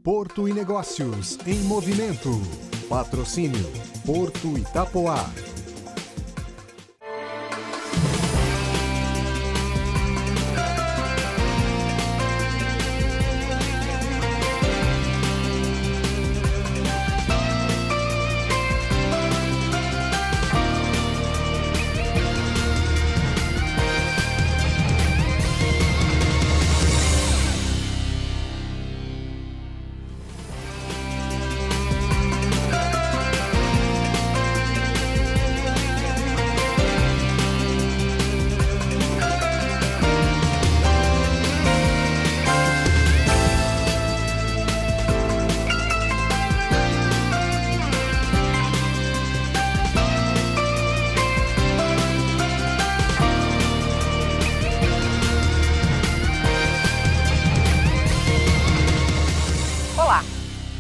Porto e Negócios em Movimento. Patrocínio Porto Itapoá.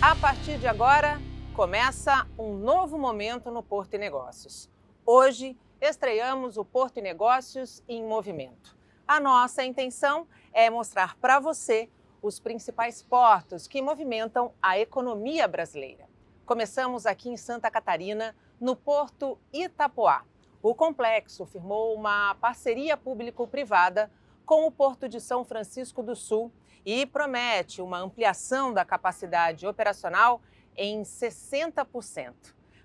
A partir de agora, começa um novo momento no Porto e Negócios. Hoje, estreamos o Porto e Negócios em Movimento. A nossa intenção é mostrar para você os principais portos que movimentam a economia brasileira. Começamos aqui em Santa Catarina, no Porto Itapoá. O complexo firmou uma parceria público-privada com o Porto de São Francisco do Sul e promete uma ampliação da capacidade operacional em 60%.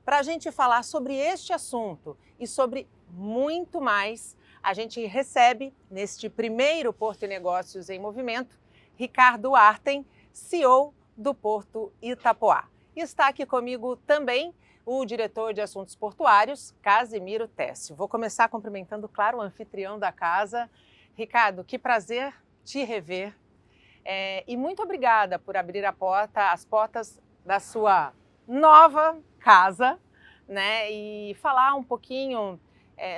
Para a gente falar sobre este assunto e sobre muito mais, a gente recebe, neste primeiro Porto e Negócios em Movimento, Ricardo Artem, CEO do Porto Itapoá. E está aqui comigo também o diretor de Assuntos Portuários, Casimiro Técio. Vou começar cumprimentando, claro, o anfitrião da casa. Ricardo, que prazer te rever. E muito obrigada por abrir as portas da sua nova casa, né? E falar um pouquinho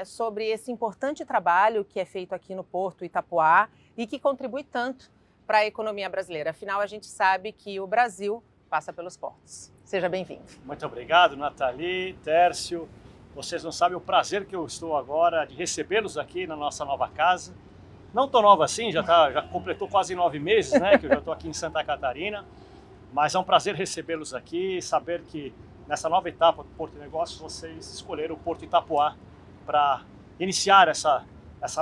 sobre esse importante trabalho que é feito aqui no Porto Itapoá e que contribui tanto para a economia brasileira. Afinal, a gente sabe que o Brasil passa pelos portos. Seja bem-vindo. Muito obrigado, Nathalie, Tércio. Vocês não sabem o prazer que eu estou agora de recebê-los aqui na nossa nova casa. Não tão nova assim, já completou quase 9 meses, né, que eu já estou aqui em Santa Catarina, mas é um prazer recebê-los aqui, saber que nessa nova etapa do Porto e Negócios vocês escolheram o Porto Itapoá para iniciar essa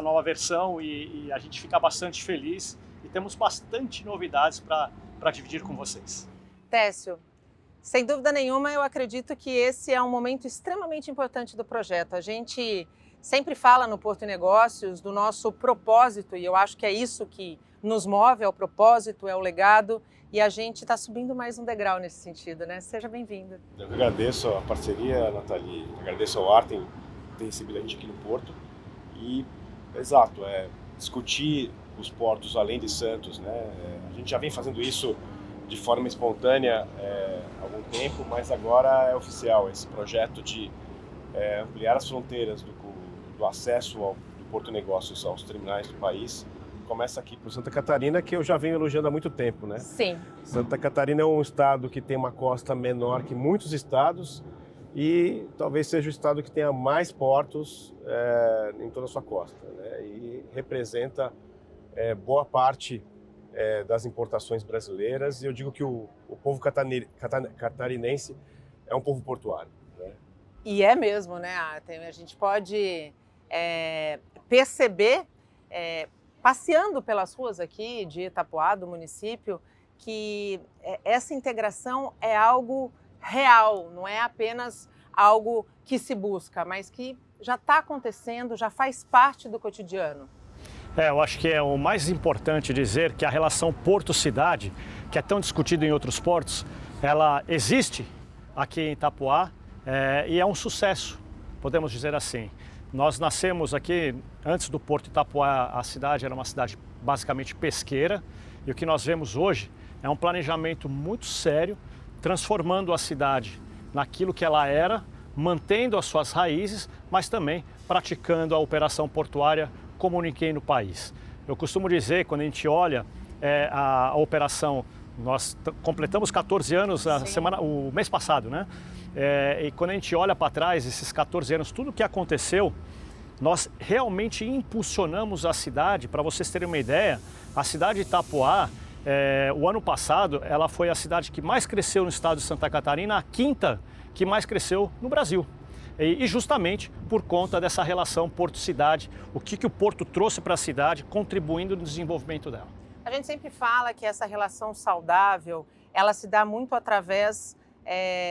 nova versão e a gente fica bastante feliz e temos bastante novidades para dividir com vocês. Técio, sem dúvida nenhuma, eu acredito que esse é um momento extremamente importante do projeto. A gente sempre fala no Porto e Negócios do nosso propósito, e eu acho que é isso que nos move, é o propósito, é o legado, e a gente está subindo mais um degrau nesse sentido, né? Seja bem-vindo. Eu agradeço a parceria, Nathalie, agradeço ao Artem por ter recebido a gente aqui no Porto, e, exato, discutir os portos além de Santos, né? A gente já vem fazendo isso de forma espontânea há algum tempo, mas agora é oficial, esse projeto de ampliar as fronteiras do acesso do Porto e Negócios aos terminais do país começa aqui por Santa Catarina, que eu já venho elogiando há muito tempo, né? Sim. Santa Catarina é um estado que tem uma costa menor que muitos estados e talvez seja o estado que tenha mais portos em toda a sua costa, né? E representa boa parte das importações brasileiras, e eu digo que o povo catarinense é um povo portuário, né? E é mesmo, né? A gente pode perceber, passeando pelas ruas aqui de Itapoá, do município, que essa integração é algo real, não é apenas algo que se busca, mas que já está acontecendo, já faz parte do cotidiano. Eu acho que é o mais importante dizer que a relação porto-cidade, que é tão discutida em outros portos, ela existe aqui em Itapoá e é um sucesso, podemos dizer assim. Nós nascemos aqui, antes do Porto Itapoá, a cidade era uma cidade basicamente pesqueira, e o que nós vemos hoje é um planejamento muito sério, transformando a cidade naquilo que ela era, mantendo as suas raízes, mas também praticando a operação portuária como ninguém no país. Eu costumo dizer, quando a gente olha a operação, nós completamos 14 anos o mês passado, né? E quando a gente olha para trás, esses 14 anos, tudo o que aconteceu, nós realmente impulsionamos a cidade. Para vocês terem uma ideia, a cidade de Itapoá, o ano passado ela foi a cidade que mais cresceu no estado de Santa Catarina, a quinta que mais cresceu no Brasil. E justamente por conta dessa relação porto-cidade, o que o porto trouxe para a cidade, contribuindo no desenvolvimento dela. A gente sempre fala que essa relação saudável, ela se dá muito através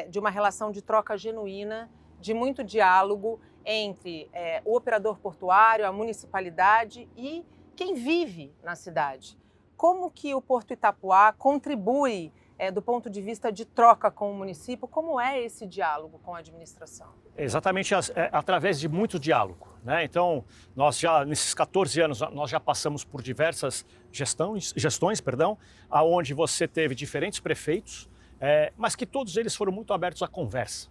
de uma relação de troca genuína, de muito diálogo entre o operador portuário, a municipalidade e quem vive na cidade. Como que o Porto Itapoá contribui do ponto de vista de troca com o município? Como é esse diálogo com a administração? Exatamente através de muito diálogo, né? Então, nós já, nesses 14 anos, nós já passamos por diversas gestões, aonde você teve diferentes prefeitos, mas que todos eles foram muito abertos à conversa.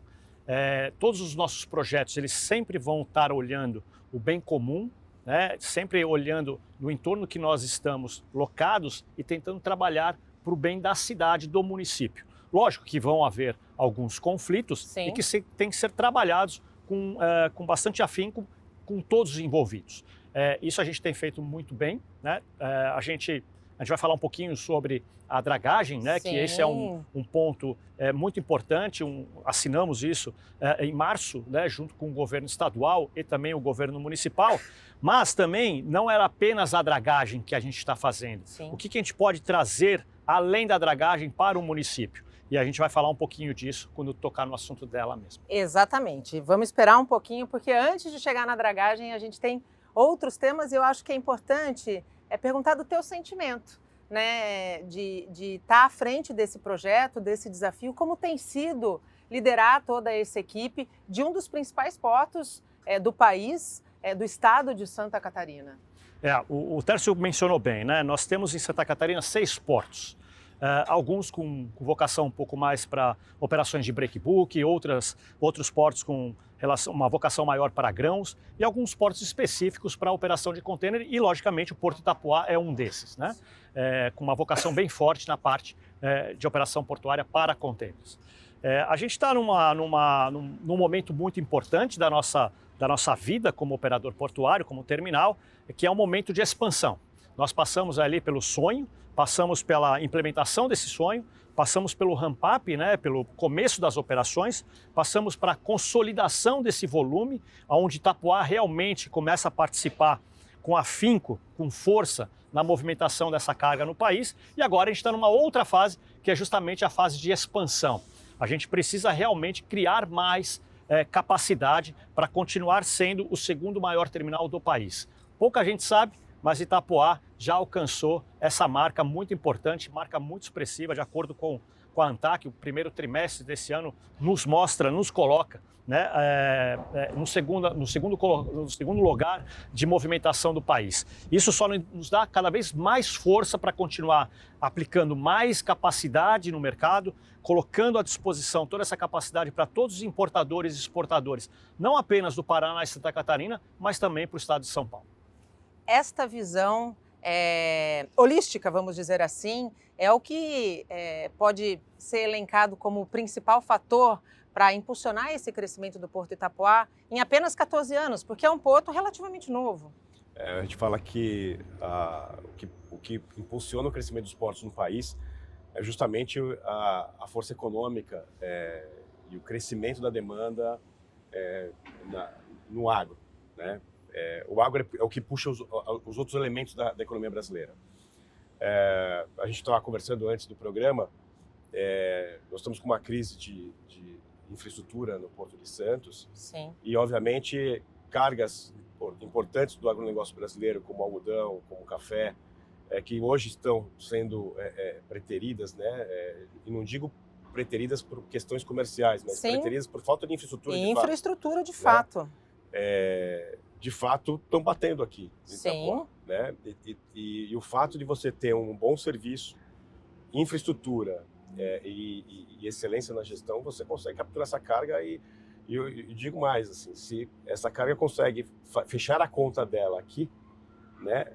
Todos os nossos projetos, eles sempre vão estar olhando o bem comum, né? Sempre olhando no entorno que nós estamos locados e tentando trabalhar para o bem da cidade, do município. Lógico que vão haver alguns conflitos Sim. e que têm que ser trabalhados com bastante afinco com todos os envolvidos. Isso a gente tem feito muito bem, né? A gente vai falar um pouquinho sobre a dragagem, né? Sim. Que esse é um ponto muito importante. Assinamos isso em março, né? Junto com o governo estadual e também o governo municipal. Mas também não era apenas a dragagem que a gente está fazendo. Sim. O que a gente pode trazer além da dragagem para o município? E a gente vai falar um pouquinho disso quando tocar no assunto dela mesmo. Exatamente. Vamos esperar um pouquinho, porque antes de chegar na dragagem, a gente tem outros temas e eu acho que é importante perguntar do teu sentimento, né, de estar à frente desse projeto, desse desafio, como tem sido liderar toda essa equipe de um dos principais portos do país, do estado de Santa Catarina. O Tércio mencionou bem, né? Nós temos em Santa Catarina 6 portos. Alguns com vocação um pouco mais para operações de breakbook, outros portos com uma vocação maior para grãos e alguns portos específicos para operação de contêiner e, logicamente, o Porto Itapoá é um desses, né? Com uma vocação bem forte na parte de operação portuária para contêineres. A gente está num momento muito importante da nossa vida como operador portuário, como terminal, que é um momento de expansão. Nós passamos ali pelo sonho, passamos pela implementação desse sonho, passamos pelo ramp-up, né, pelo começo das operações, passamos para a consolidação desse volume, onde Itapoá realmente começa a participar com afinco, com força na movimentação dessa carga no país, e agora a gente está numa outra fase, que é justamente a fase de expansão. A gente precisa realmente criar mais capacidade para continuar sendo o segundo maior terminal do país. Pouca gente sabe, mas Itapoá já alcançou essa marca muito importante, marca muito expressiva, de acordo com a ANTAQ. O primeiro trimestre desse ano nos coloca, né, no segundo lugar de movimentação do país. Isso só nos dá cada vez mais força para continuar aplicando mais capacidade no mercado, colocando à disposição toda essa capacidade para todos os importadores e exportadores, não apenas do Paraná e Santa Catarina, mas também para o estado de São Paulo. Esta visão holística, vamos dizer assim, é o que pode ser elencado como o principal fator para impulsionar esse crescimento do Porto Itapoá em apenas 14 anos, porque é um porto relativamente novo. A gente fala que o que impulsiona o crescimento dos portos no país é justamente a força econômica e o crescimento da demanda no agro, né? O agro é o que puxa os outros elementos da economia brasileira. A gente estava conversando antes do programa, nós estamos com uma crise de infraestrutura no Porto de Santos. Sim. E, obviamente, cargas importantes do agronegócio brasileiro, como algodão, como café, que hoje estão sendo preteridas, né? E não digo preteridas por questões comerciais, mas Sim. preteridas por falta de infraestrutura de fato. Infraestrutura de fato. De fato, estão batendo aqui em Sim. Itapoá, né? E o fato de você ter um bom serviço, infraestrutura e excelência na gestão, você consegue capturar essa carga e eu digo mais, assim, se essa carga consegue fechar a conta dela aqui, né,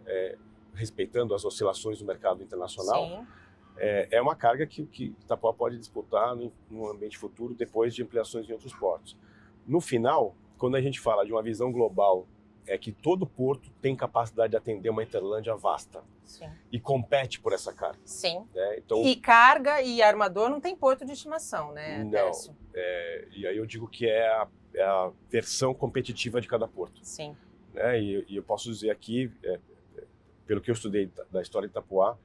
respeitando as oscilações do mercado internacional, Sim. É uma carga que Itapoá pode disputar no ambiente futuro depois de ampliações em outros portos. No final, quando a gente fala de uma visão global é que todo porto tem capacidade de atender uma Interlândia vasta. Sim. E compete por essa carga. Sim. Né? Então, E carga e armador não tem porto de estimação, né, não. Técio? E aí eu digo que é a versão competitiva de cada porto. Sim. Né? E eu posso dizer aqui, pelo que eu estudei da história de Itapuã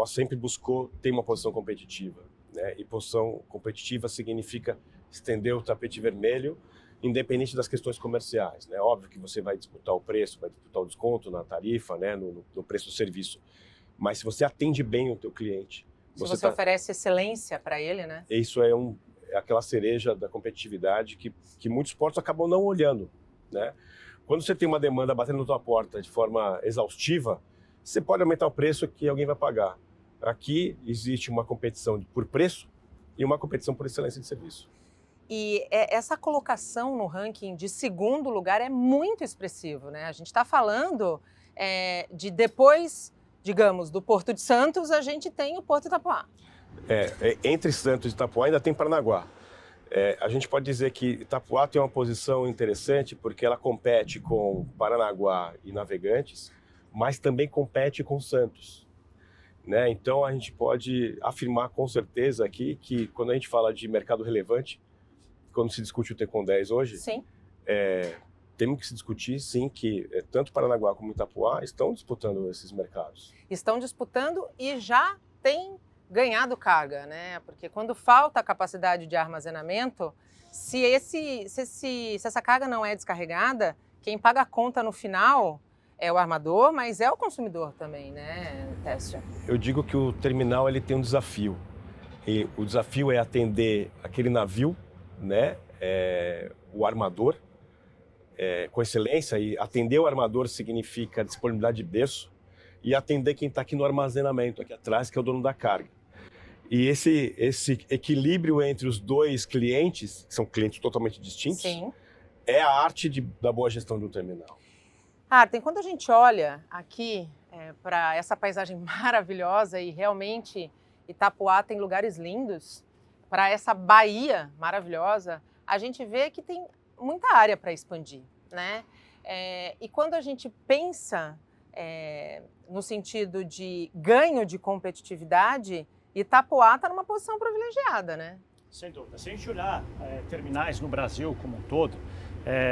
sempre buscou ter uma posição competitiva. Né? E posição competitiva significa estender o tapete vermelho, independente das questões comerciais. Né? Óbvio que você vai disputar o preço, vai disputar o desconto na tarifa, né? no preço do serviço. Mas se você atende bem o teu cliente... Se você oferece excelência para ele, né? Isso é aquela cereja da competitividade que muitos portos acabam não olhando. Né? Quando você tem uma demanda batendo na tua porta de forma exaustiva, você pode aumentar o preço que alguém vai pagar. Aqui existe uma competição por preço e uma competição por excelência de serviço. E essa colocação no ranking de segundo lugar é muito expressivo, né? A gente está falando de depois, digamos, do Porto de Santos, a gente tem o Porto de Itapuã. Entre Santos e Itapuã ainda tem Paranaguá. A gente pode dizer que Itapuã tem uma posição interessante porque ela compete com Paranaguá e Navegantes, mas também compete com Santos. Né? Então a gente pode afirmar com certeza aqui que quando a gente fala de mercado relevante, quando se discute o Tecon 10 hoje, sim. Temos que se discutir, sim, que tanto Paranaguá como Itapuã estão disputando esses mercados. Estão disputando e já têm ganhado carga, né? Porque quando falta a capacidade de armazenamento, se essa carga não é descarregada, quem paga a conta no final é o armador, mas é o consumidor também, né, Técio? Eu digo que o terminal ele tem um desafio. E o desafio é atender aquele navio, né, o armador, com excelência. E atender o armador significa disponibilidade de berço e atender quem está aqui no armazenamento, aqui atrás, que é o dono da carga. E esse equilíbrio entre os dois clientes, que são clientes totalmente distintos, sim, é a arte da boa gestão de um terminal. Artem, quando a gente olha aqui para essa paisagem maravilhosa e realmente Itapuã tem lugares lindos, para essa baía maravilhosa, a gente vê que tem muita área para expandir, né? E quando a gente pensa no sentido de ganho de competitividade, Itapuã está numa posição privilegiada, né? Sem dúvida. Se a gente olhar terminais no Brasil como um todo,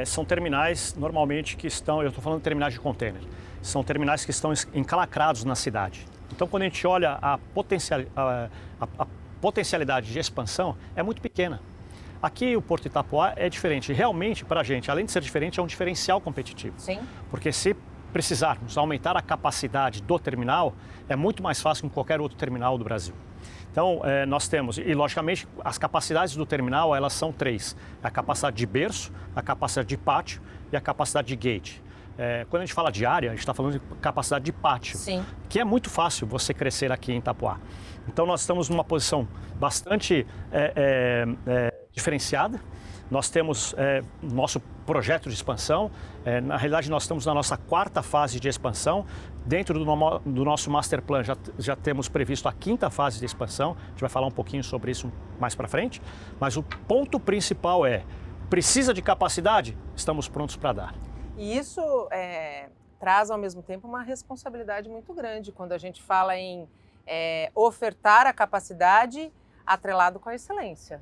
são terminais normalmente que estão, eu estou falando de terminais de container, são terminais que estão encalacrados na cidade. Então quando a gente olha a potencialidade de expansão é muito pequena. Aqui o Porto Itapuã é diferente, realmente para a gente, além de ser diferente, é um diferencial competitivo. Sim. Porque se precisarmos aumentar a capacidade do terminal, é muito mais fácil que em qualquer outro terminal do Brasil. Então, nós temos, e logicamente, as capacidades do terminal, elas são três. A capacidade de berço, a capacidade de pátio e a capacidade de gate. Quando a gente fala de área, a gente está falando de capacidade de pátio, sim, que é muito fácil você crescer aqui em Itapuã. Então, nós estamos numa posição bastante diferenciada. Nós temos nosso projeto de expansão. Na realidade, nós estamos na nossa 4ª fase de expansão. Dentro do nosso master plan já temos previsto a 5ª fase de expansão. A gente vai falar um pouquinho sobre isso mais para frente. Mas o ponto principal precisa de capacidade? Estamos prontos para dar. E isso traz ao mesmo tempo uma responsabilidade muito grande quando a gente fala em ofertar a capacidade atrelado com a excelência.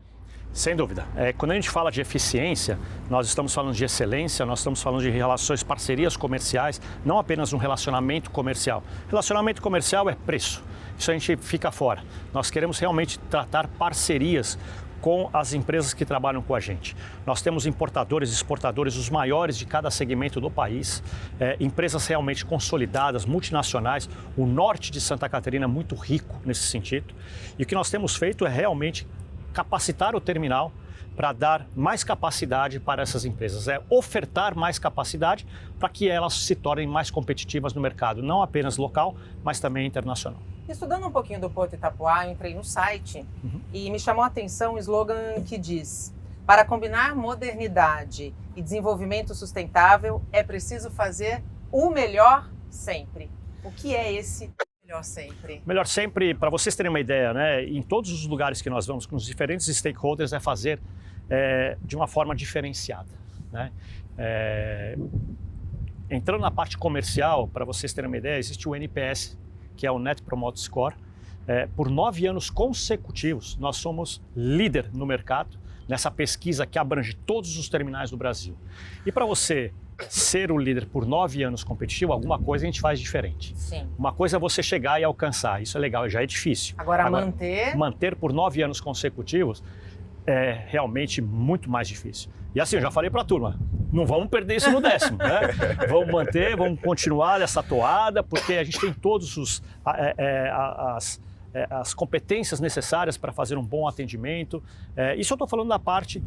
Sem dúvida. Quando a gente fala de eficiência, nós estamos falando de excelência, nós estamos falando de relações, parcerias comerciais, não apenas um relacionamento comercial. Relacionamento comercial é preço, isso a gente fica fora. Nós queremos realmente tratar parcerias com as empresas que trabalham com a gente. Nós temos importadores e exportadores, os maiores de cada segmento do país, empresas realmente consolidadas, multinacionais. O norte de Santa Catarina é muito rico nesse sentido. E o que nós temos feito é realmente capacitar o terminal para dar mais capacidade para essas empresas, ofertar mais capacidade para que elas se tornem mais competitivas no mercado, não apenas local, mas também internacional. Estudando um pouquinho do Porto Itapuã, eu entrei no site e me chamou a atenção um slogan que diz: para combinar modernidade e desenvolvimento sustentável, é preciso fazer o melhor sempre. O que é esse melhor sempre? Melhor sempre, para vocês terem uma ideia, né, em todos os lugares que nós vamos com os diferentes stakeholders, é fazer de uma forma diferenciada. Né? Entrando na parte comercial, para vocês terem uma ideia, existe o NPS, que é o Net Promoter Score. Por 9 anos consecutivos, nós somos líder no mercado, nessa pesquisa que abrange todos os terminais do Brasil. E para você ser o líder por 9 anos competitivo, alguma coisa a gente faz diferente. Sim. Uma coisa é você chegar e alcançar, isso é legal, já é difícil. Agora manter... Manter por 9 anos consecutivos é realmente muito mais difícil. E assim, eu já falei para a turma, não vamos perder isso no 10º, né? Vamos manter, vamos continuar essa toada, porque a gente tem todos as competências necessárias para fazer um bom atendimento. Isso eu estou falando da parte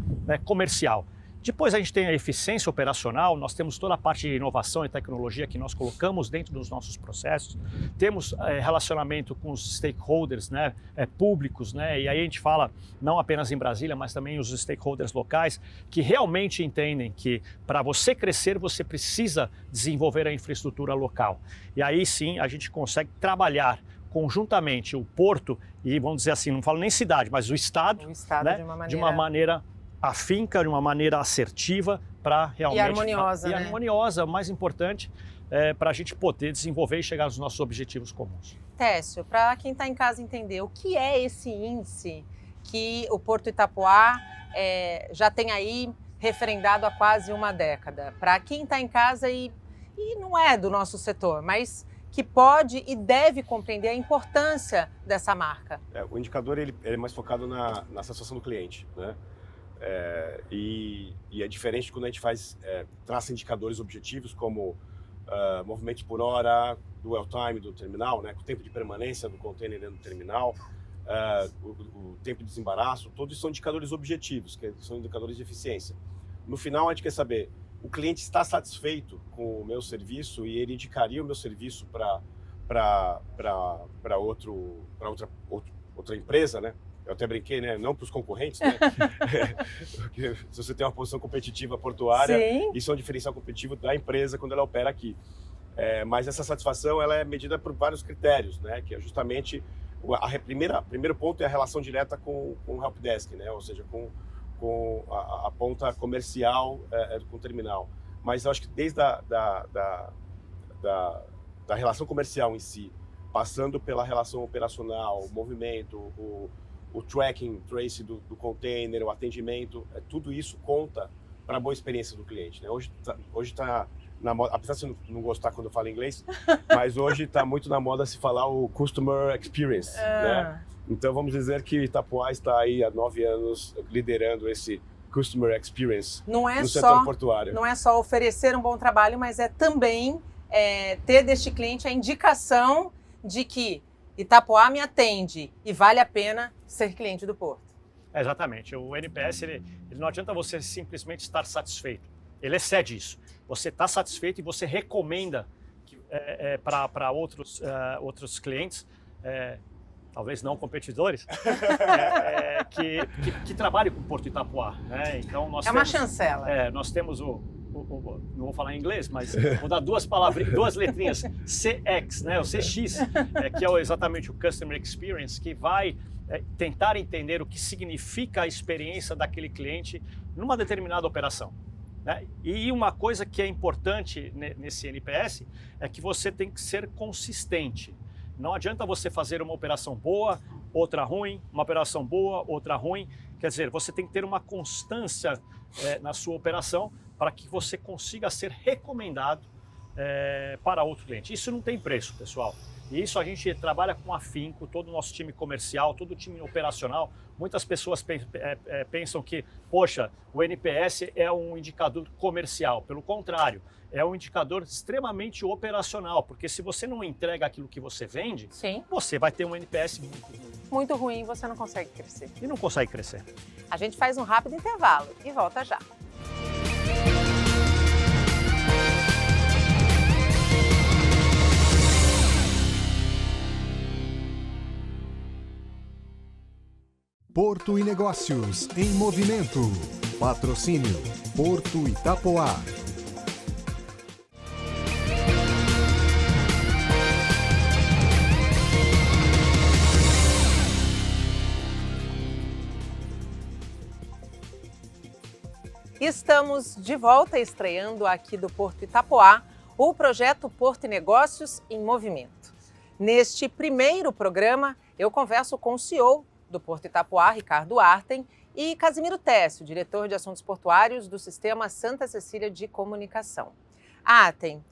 comercial. Depois a gente tem a eficiência operacional, nós temos toda a parte de inovação e tecnologia que nós colocamos dentro dos nossos processos. Temos relacionamento com os stakeholders, né, públicos, né, e aí a gente fala não apenas em Brasília, mas também os stakeholders locais, que realmente entendem que para você crescer, você precisa desenvolver a infraestrutura local. E aí sim a gente consegue trabalhar conjuntamente o porto e, vamos dizer assim, não falo nem cidade, mas o Estado né, de uma maneira afinca, de uma maneira assertiva para realmente... E harmoniosa, né? Harmoniosa, o mais importante, para a gente poder desenvolver e chegar aos nossos objetivos comuns. Técio, para quem está em casa entender, o que é esse índice que o Porto Itapoá já tem aí referendado há quase uma década? Para quem está em casa e não é do nosso setor, mas que pode e deve compreender a importância dessa marca. O indicador ele é mais focado na satisfação do cliente, né? E é diferente quando a gente traça indicadores objetivos como movimentos por hora, dwell time do terminal, né, o tempo de permanência do container dentro do terminal, o tempo de desembaraço, todos são indicadores objetivos, que são indicadores de eficiência. No final, a gente quer saber, o cliente está satisfeito com o meu serviço e ele indicaria o meu serviço para outra empresa, né? Eu até brinquei, né? Não para os concorrentes, né? Porque se você tem uma posição competitiva portuária, sim, isso é um diferencial competitivo da empresa quando ela opera aqui. Mas essa satisfação ela é medida por vários critérios, né? Que é justamente primeiro ponto é a relação direta com o helpdesk, né? Ou seja, com a ponta comercial com o terminal. Mas eu acho que desde da relação comercial em si, passando pela relação operacional, o movimento, o tracking, trace do container, o atendimento, tudo isso conta para a boa experiência do cliente, né? Hoje está na moda, apesar de você não gostar quando eu falo inglês, mas hoje está muito na moda se falar o Customer Experience, né? Então vamos dizer que Itapoá está aí há 9 anos liderando esse Customer Experience no setor portuário. Não é só oferecer um bom trabalho, mas é também ter deste cliente a indicação de que Itapoá me atende e vale a pena ser cliente do Porto. Exatamente. O NPS, ele não adianta você simplesmente estar satisfeito. Ele excede isso. Você está satisfeito e você recomenda para outros clientes, talvez não competidores, que trabalhem com o Porto Itapoá. Né? Então, uma chancela. Nós temos não vou falar em inglês, mas vou dar duas letrinhas, CX, né, o CX, que é exatamente o Customer Experience, que vai tentar entender o que significa a experiência daquele cliente numa determinada operação. Né? E uma coisa que é importante nesse NPS é que você tem que ser consistente. Não adianta você fazer uma operação boa, outra ruim, uma operação boa, outra ruim. Quer dizer, você tem que ter uma constância na sua operação para que você consiga ser recomendado para outro cliente. Isso não tem preço, pessoal. E isso a gente trabalha com afinco, todo o nosso time comercial, todo o time operacional. Muitas pessoas pensam que, poxa, o NPS é um indicador comercial. Pelo contrário, é um indicador extremamente operacional, porque se você não entrega aquilo que você vende, sim, você vai ter um NPS muito ruim. Muito ruim, você não consegue crescer. E não consegue crescer. A gente faz um rápido intervalo e volta já. Porto e Negócios em Movimento. Patrocínio Porto Itapoá. Estamos de volta estreando aqui do Porto Itapoá o projeto Porto e Negócios em Movimento. Neste primeiro programa, eu converso com o CEO do Porto Itapoá, Ricardo Artem, e Casimiro Técio, diretor de assuntos portuários do Sistema Santa Cecília de Comunicação. Artem,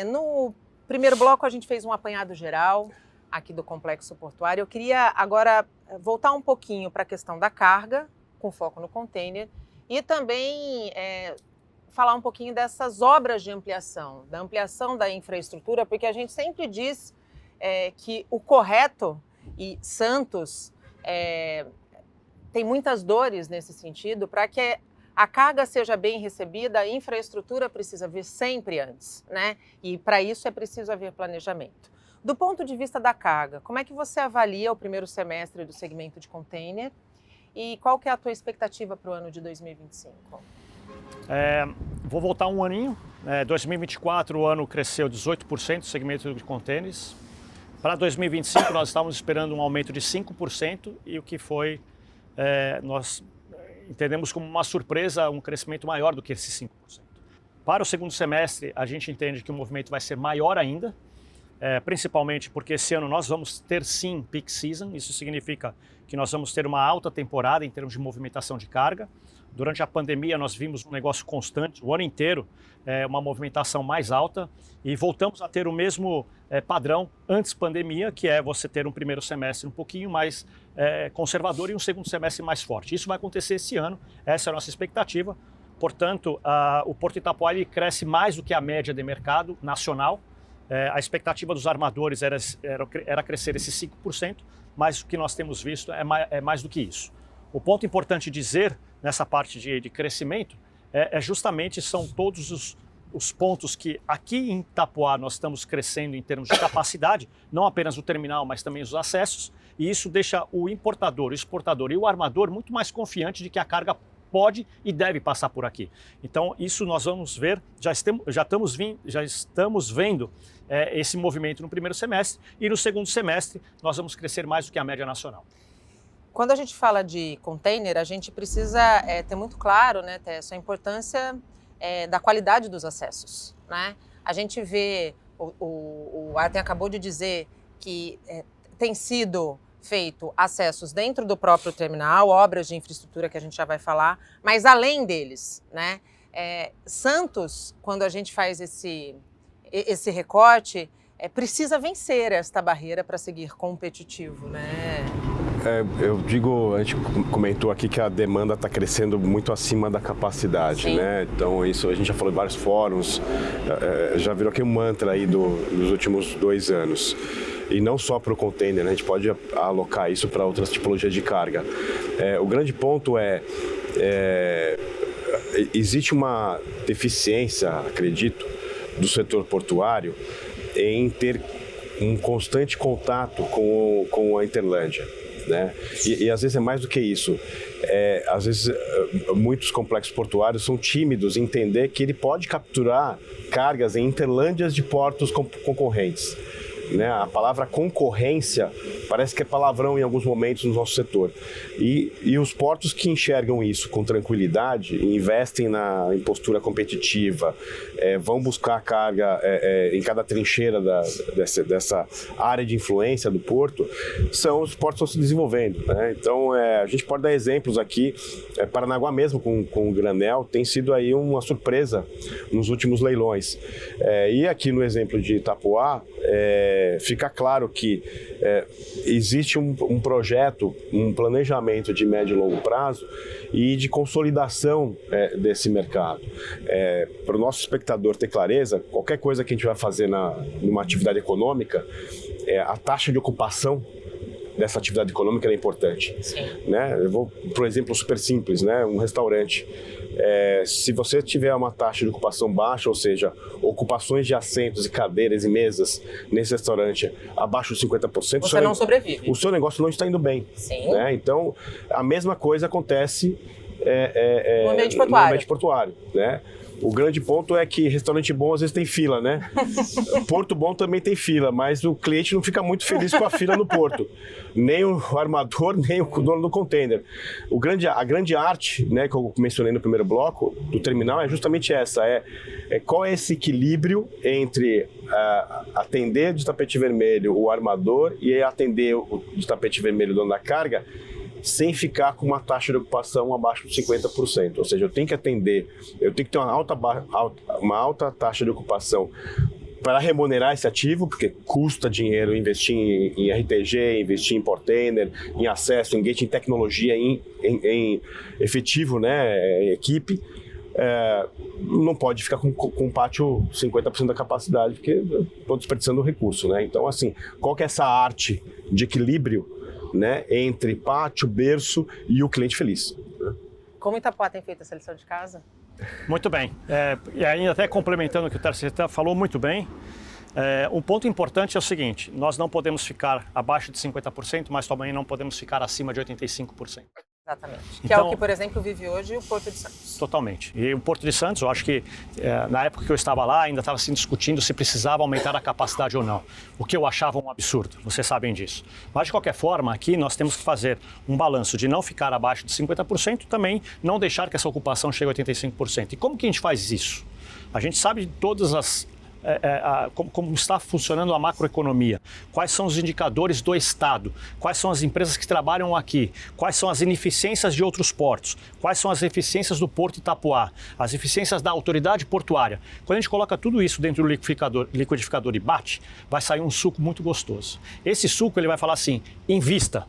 no primeiro bloco a gente fez um apanhado geral aqui do Complexo Portuário. Eu queria agora voltar um pouquinho para a questão da carga, com foco no container, e também falar um pouquinho dessas obras de ampliação, da ampliação da infraestrutura, porque a gente sempre diz que o correto, e Santos tem muitas dores nesse sentido, para que a carga seja bem recebida, a infraestrutura precisa vir sempre antes, né? E para isso é preciso haver planejamento. Do ponto de vista da carga, como é que você avalia o primeiro semestre do segmento de container e qual que é a tua expectativa para o ano de 2025? Vou voltar um aninho. 2024 o ano cresceu 18% no segmento de containers. Para 2025 nós estávamos esperando um aumento de 5% e o que foi, nós entendemos como uma surpresa, um crescimento maior do que esse 5%. Para o segundo semestre a gente entende que o movimento vai ser maior ainda, principalmente porque esse ano nós vamos ter sim peak season, isso significa que nós vamos ter uma alta temporada em termos de movimentação de carga. Durante a pandemia nós vimos um negócio constante, o ano inteiro, uma movimentação mais alta e voltamos a ter o mesmo padrão antes pandemia, que é você ter um primeiro semestre um pouquinho mais conservador e um segundo semestre mais forte. Isso vai acontecer esse ano, essa é a nossa expectativa. Portanto, o Porto Itapoá ele cresce mais do que a média de mercado nacional. A expectativa dos armadores era crescer esses 5%, mas o que nós temos visto é mais do que isso. O ponto importante dizer nessa parte de crescimento justamente são todos os pontos que aqui em Itapoá nós estamos crescendo em termos de capacidade, não apenas o terminal, mas também os acessos, e isso deixa o importador, o exportador e o armador muito mais confiante de que a carga pode e deve passar por aqui. Então isso nós vamos ver, já estamos vendo esse movimento no primeiro semestre e no segundo semestre nós vamos crescer mais do que a média nacional. Quando a gente fala de container, a gente precisa ter muito claro, né, Tess, a importância da qualidade dos acessos, né? A gente vê, o Artem acabou de dizer que tem sido feito acessos dentro do próprio terminal, obras de infraestrutura que a gente já vai falar, mas além deles, né? Santos, quando a gente faz esse recorte, precisa vencer esta barreira para seguir competitivo, né? Eu digo, a gente comentou aqui que a demanda está crescendo muito acima da capacidade, Sim. né? Então isso a gente já falou em vários fóruns, já virou aqui um mantra aí dos últimos 2 anos. E não só para o container, né? A gente pode alocar isso para outras tipologias de carga. O grande ponto existe uma deficiência, acredito, do setor portuário em ter um constante contato com a Interlândia. Né? E às vezes é mais do que isso. Às vezes muitos complexos portuários são tímidos em entender que ele pode capturar cargas em interlândias de portos concorrentes. Né? A palavra concorrência parece que é palavrão em alguns momentos no nosso setor. E os portos que enxergam isso com tranquilidade, investem em postura competitiva, vão buscar carga em cada trincheira dessa área de influência do porto, são os portos que estão se desenvolvendo. Né? Então, a gente pode dar exemplos aqui. Paranaguá mesmo, com o granel, tem sido aí uma surpresa nos últimos leilões. E aqui no exemplo de Itapoá, fica claro que existe um projeto, um planejamento de médio e longo prazo e de consolidação desse mercado. Para o nosso espectador ter clareza, qualquer coisa que a gente vai fazer numa atividade econômica, a taxa de ocupação dessa atividade econômica é importante. Sim. Né? Eu vou para um exemplo super simples, né? Um restaurante. Se você tiver uma taxa de ocupação baixa, ou seja, ocupações de assentos e cadeiras e mesas nesse restaurante abaixo de 50%, você não sobrevive. O seu negócio não está indo bem. Sim. Né? Então, a mesma coisa acontece no ambiente portuário. Né? O grande ponto é que restaurante bom às vezes tem fila, né? Porto bom também tem fila, mas o cliente não fica muito feliz com a fila no porto. Nem o armador, nem o dono do container. A grande arte, né, que eu mencionei no primeiro bloco, do terminal é justamente essa. Qual é esse equilíbrio entre atender de tapete vermelho o armador e atender o de tapete vermelho o dono da carga, sem ficar com uma taxa de ocupação abaixo de 50%. Ou seja, eu tenho que ter uma alta taxa de ocupação para remunerar esse ativo, porque custa dinheiro investir em RTG, investir em portainer, em acesso, em gate, em tecnologia, em efetivo, né, em equipe. Não pode ficar com o pátio 50% da capacidade, porque estou desperdiçando o recurso, né? Então, assim, qual que é essa arte de equilíbrio, né, entre pátio, berço e o cliente feliz? Como Itapoá tem feito essa lição de casa? Muito bem. E ainda até complementando o que o Tarcísio falou muito bem, um ponto importante é o seguinte: nós não podemos ficar abaixo de 50%, mas também não podemos ficar acima de 85%. Exatamente. Que então, é o que, por exemplo, vive hoje o Porto de Santos. Totalmente. E o Porto de Santos, eu acho que na época que eu estava lá, ainda estava se discutindo se precisava aumentar a capacidade ou não. O que eu achava um absurdo, vocês sabem disso. Mas, de qualquer forma, aqui nós temos que fazer um balanço de não ficar abaixo de 50%, também não deixar que essa ocupação chegue a 85%. E como que a gente faz isso? A gente sabe de todas as... como está funcionando a macroeconomia, quais são os indicadores do Estado, quais são as empresas que trabalham aqui, quais são as ineficiências de outros portos, quais são as eficiências do Porto Itapoá, as eficiências da autoridade portuária. Quando a gente coloca tudo isso dentro do liquidificador e bate, vai sair um suco muito gostoso. Esse suco ele vai falar assim: invista.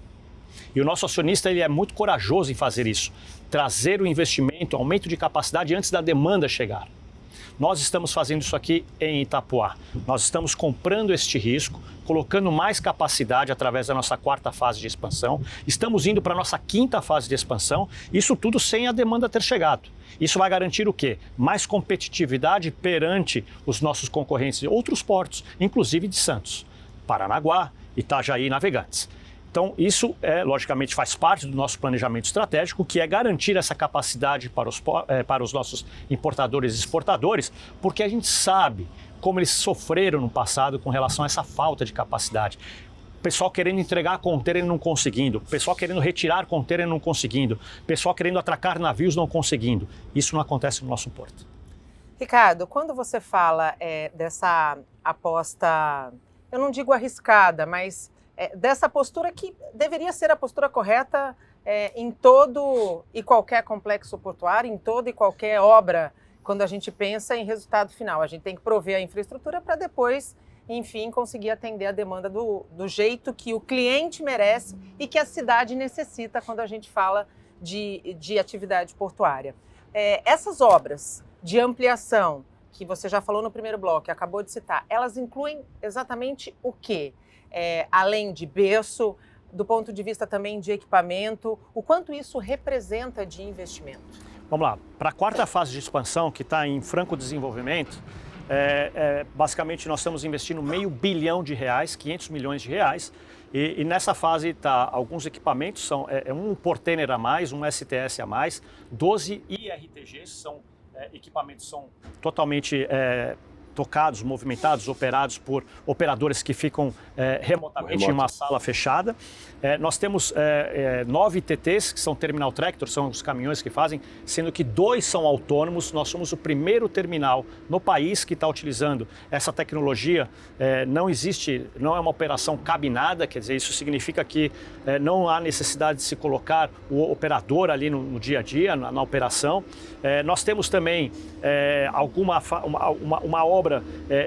E o nosso acionista ele é muito corajoso em fazer isso, trazer o investimento, aumento de capacidade antes da demanda chegar. Nós estamos fazendo isso aqui em Itapoá. Nós estamos comprando este risco, colocando mais capacidade através da nossa 4ª fase de expansão. Estamos indo para a nossa 5ª fase de expansão, isso tudo sem a demanda ter chegado. Isso vai garantir o quê? Mais competitividade perante os nossos concorrentes de outros portos, inclusive de Santos, Paranaguá, Itajaí e Navegantes. Então, isso, logicamente, faz parte do nosso planejamento estratégico, que é garantir essa capacidade para os nossos importadores e exportadores, porque a gente sabe como eles sofreram no passado com relação a essa falta de capacidade. O pessoal querendo entregar container e não conseguindo, o pessoal querendo retirar container e não conseguindo, o pessoal querendo atracar navios não conseguindo. Isso não acontece no nosso porto. Ricardo, quando você fala dessa aposta, eu não digo arriscada, mas... dessa postura que deveria ser a postura correta em todo e qualquer complexo portuário, em toda e qualquer obra, quando a gente pensa em resultado final. A gente tem que prover a infraestrutura para depois, enfim, conseguir atender a demanda do jeito que o cliente merece e que a cidade necessita quando a gente fala de atividade portuária. Essas obras de ampliação, que você já falou no primeiro bloco, acabou de citar, elas incluem exatamente o quê? Além de berço, do ponto de vista também de equipamento, o quanto isso representa de investimento? Vamos lá, para a 4ª fase de expansão, que está em franco desenvolvimento, basicamente nós estamos investindo R$500 bilhão, 500 milhões de reais, e nessa fase está alguns equipamentos, um portainer a mais, um STS a mais, 12 IRTGs, são equipamentos são totalmente tocados, movimentados, operados por operadores que ficam remotamente em uma sala fechada. Nós temos 9 TTs, que são Terminal Tractor, são os caminhões que fazem, sendo que 2 são autônomos. Nós somos o primeiro terminal no país que está utilizando essa tecnologia. Não é uma operação cabinada, quer dizer, isso significa que não há necessidade de se colocar o operador ali no dia a dia, na operação. Nós temos também uma obra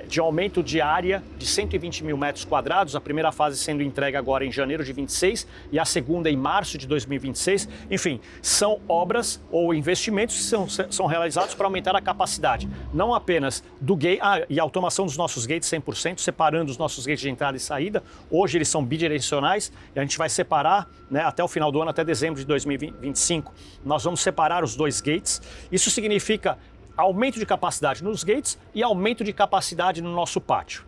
de aumento de área de 120 mil metros quadrados, a primeira fase sendo entregue agora em janeiro de 26 e a segunda em março de 2026. Enfim, são obras ou investimentos que são realizados para aumentar a capacidade, não apenas do gate, e a automação dos nossos gates 100%, separando os nossos gates de entrada e saída. Hoje eles são bidirecionais e a gente vai separar, né, até o final do ano, até dezembro de 2025, nós vamos separar os 2 gates. Isso significa aumento de capacidade nos gates e aumento de capacidade no nosso pátio.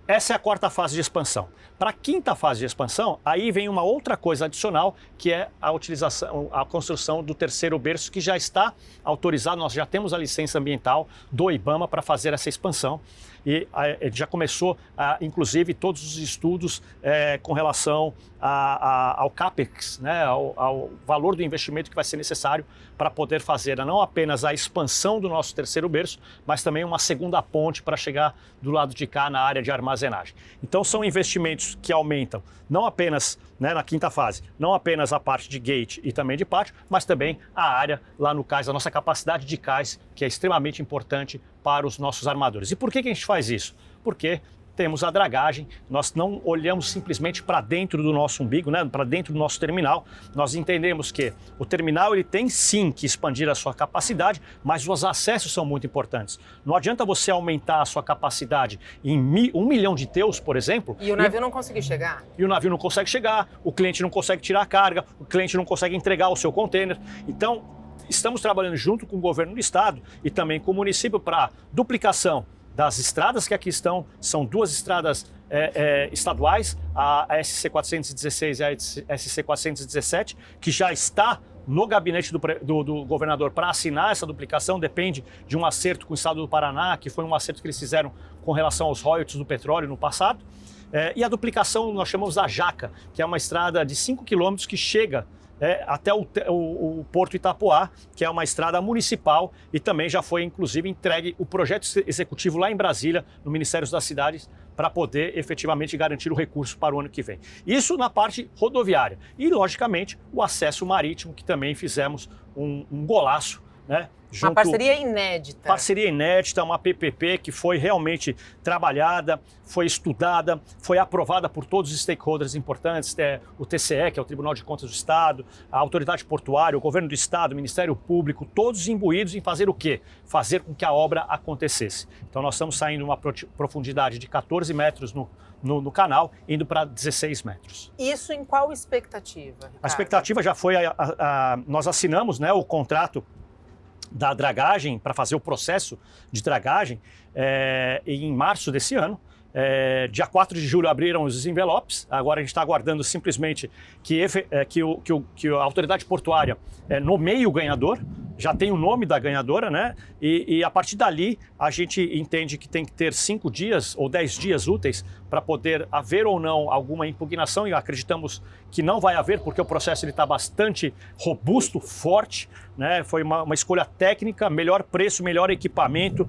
essa é a quarta fase de expansão. Para a quinta fase de expansão, aí vem uma outra coisa adicional, que é a construção do terceiro berço, que já está autorizado, nós já temos a licença ambiental do IBAMA para fazer essa expansão. E já começou, inclusive, todos os estudos com relação ao CAPEX, né, ao valor do investimento que vai ser necessário para poder fazer não apenas a expansão do nosso terceiro berço, mas também uma segunda ponte para chegar do lado de cá na área de armazenagem. Então são investimentos que aumentam não apenas, né, na quinta fase, não apenas a parte de gate e também de pátio, mas também a área lá no cais, a nossa capacidade de cais, que é extremamente importante para os nossos armadores. E por que a gente faz isso? Porque temos a dragagem, nós não olhamos simplesmente para dentro do nosso umbigo, né, para dentro do nosso terminal. Nós entendemos que o terminal ele tem sim que expandir a sua capacidade, mas os acessos são muito importantes. Não adianta você aumentar a sua capacidade em 1 milhão de teus, por exemplo. E o navio não conseguir chegar. E o navio não consegue chegar, o cliente não consegue tirar a carga, o cliente não consegue entregar o seu container. Então, estamos trabalhando junto com o governo do estado e também com o município para duplicação das estradas que aqui estão. São duas estradas estaduais, a SC 416 e a SC 417, que já está no gabinete do governador para assinar essa duplicação. Depende de um acerto com o estado do Paraná, que foi um acerto que eles fizeram com relação aos royalties do petróleo no passado. E a duplicação nós chamamos da Jaca, que é uma estrada de 5 quilômetros que chega até o Porto Itapoá, que é uma estrada municipal, e também já foi inclusive entregue o projeto executivo lá em Brasília, no Ministério das Cidades, para poder efetivamente garantir o recurso para o ano que vem. Isso na parte rodoviária. E, logicamente, o acesso marítimo, que também fizemos um golaço, né? Uma parceria inédita. Parceria inédita, uma PPP que foi realmente trabalhada, foi estudada, foi aprovada por todos os stakeholders importantes, o TCE, que é o Tribunal de Contas do Estado, a Autoridade Portuária, o Governo do Estado, o Ministério Público, todos imbuídos em fazer o quê? Fazer com que a obra acontecesse. Então nós estamos saindo uma profundidade de 14 metros no canal, indo para 16 metros. Isso em qual expectativa, Ricardo? A expectativa já foi, nós assinamos, né, o contrato da dragagem, para fazer o processo de dragagem, em março desse ano. Dia 4 de julho abriram os envelopes, agora a gente está aguardando simplesmente que a autoridade portuária nomeie o ganhador, já tem o nome da ganhadora, né? E a partir dali a gente entende que tem que ter 5 dias ou 10 dias úteis para poder haver ou não alguma impugnação, e acreditamos que não vai haver, porque o processo está bastante robusto, forte, né? Foi uma escolha técnica, melhor preço, melhor equipamento,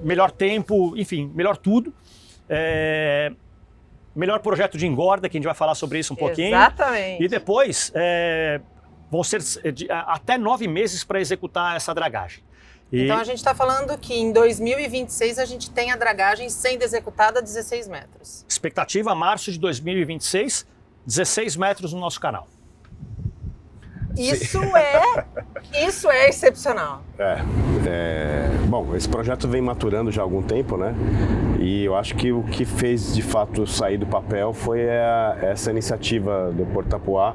melhor tempo, enfim, melhor tudo. Melhor projeto de engorda, que a gente vai falar sobre isso um pouquinho. Exatamente. E depois vão ser até 9 meses para executar essa dragagem. Então a gente está falando que em 2026 a gente tem a dragagem sendo executada a 16 metros. Expectativa março de 2026, 16 metros no nosso canal. Isso é excepcional. Bom, esse projeto vem maturando já há algum tempo, né? E eu acho que o que fez de fato sair do papel foi essa iniciativa do Porto Itapoá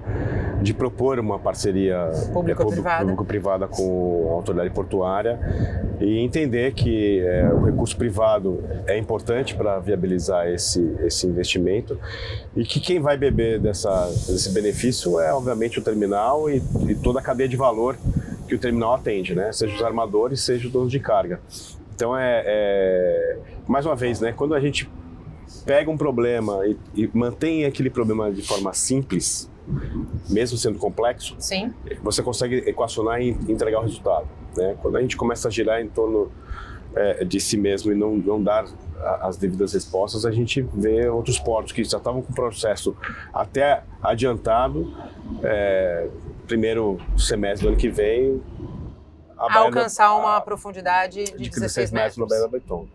de propor uma parceria público-privada com a autoridade portuária e entender que o recurso privado é importante para viabilizar esse investimento e que quem vai beber desse benefício é obviamente o terminal e toda a cadeia de valor que o terminal atende, né? Seja os armadores, seja os donos de carga. Então mais uma vez, né? Quando a gente pega um problema e mantém aquele problema de forma simples, mesmo sendo complexo, sim, você consegue equacionar e entregar o resultado, né? Quando a gente começa a girar em torno de si mesmo e não dar as devidas respostas, a gente vê outros portos que já estavam com o processo até adiantado, primeiro semestre do ano que vem, alcançar uma profundidade de 16 metros. No Baía da Beton.